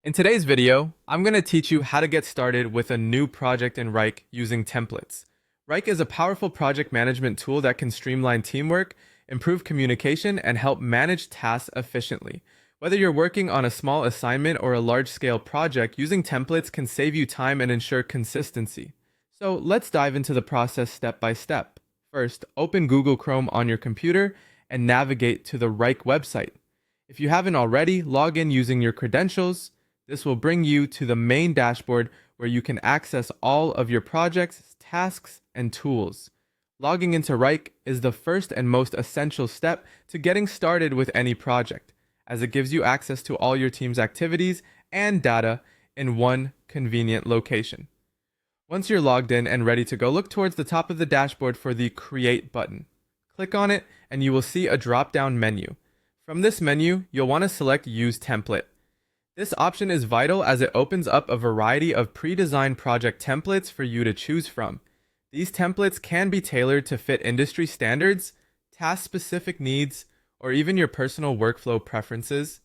In today's video, I'm going to teach you how to get started with a new project in Wrike using templates. Wrike is a powerful project management tool that can streamline teamwork, improve communication, and help manage tasks efficiently. Whether you're working on a small assignment or a large-scale project, using templates can save you time and ensure consistency. So let's dive into the process step by step. First, open Google Chrome on your computer and navigate to the Wrike website. If you haven't already, log in using your credentials. This will bring you to the main dashboard where you can access all of your projects, tasks, and tools. Logging into Wrike is the first and most essential step to getting started with any project, as it gives you access to all your team's activities and data in one convenient location. Once you're logged in and ready to go, look towards the top of the dashboard for the Create button. Click on it and you will see a drop-down menu. From this menu, you'll want to select Use Template. This option is vital as it opens up a variety of pre-designed project templates for you to choose from. These templates can be tailored to fit industry standards, task-specific needs, or even your personal workflow preferences.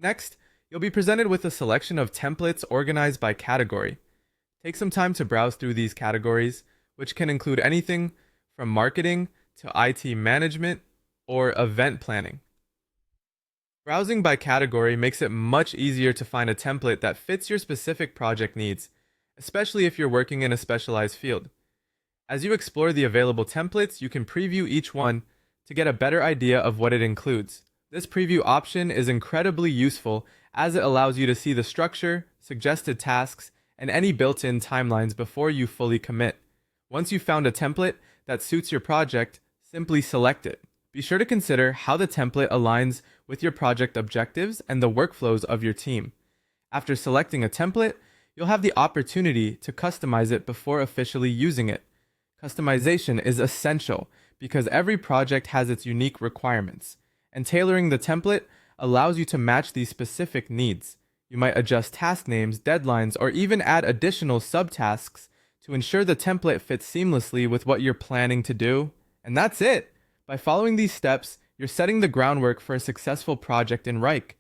Next, you'll be presented with a selection of templates organized by category. Take some time to browse through these categories, which can include anything from marketing to IT management or event planning. Browsing by category makes it much easier to find a template that fits your specific project needs, especially if you're working in a specialized field. As you explore the available templates, you can preview each one to get a better idea of what it includes. This preview option is incredibly useful as it allows you to see the structure, suggested tasks, and any built-in timelines before you fully commit. Once you've found a template that suits your project, simply select it. Be sure to consider how the template aligns with your project objectives and the workflows of your team. After selecting a template, you'll have the opportunity to customize it before officially using it. Customization is essential because every project has its unique requirements, and tailoring the template allows you to match these specific needs. You might adjust task names, deadlines, or even add additional subtasks to ensure the template fits seamlessly with what you're planning to do. And that's it! By following these steps, you're setting the groundwork for a successful project in Wrike.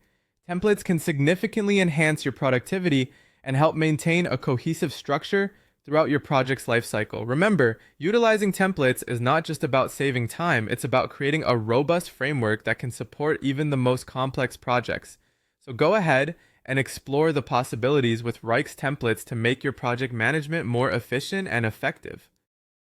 Templates can significantly enhance your productivity and help maintain a cohesive structure throughout your project's lifecycle. Remember, utilizing templates is not just about saving time, it's about creating a robust framework that can support even the most complex projects. So go ahead and explore the possibilities with Wrike's templates to make your project management more efficient and effective.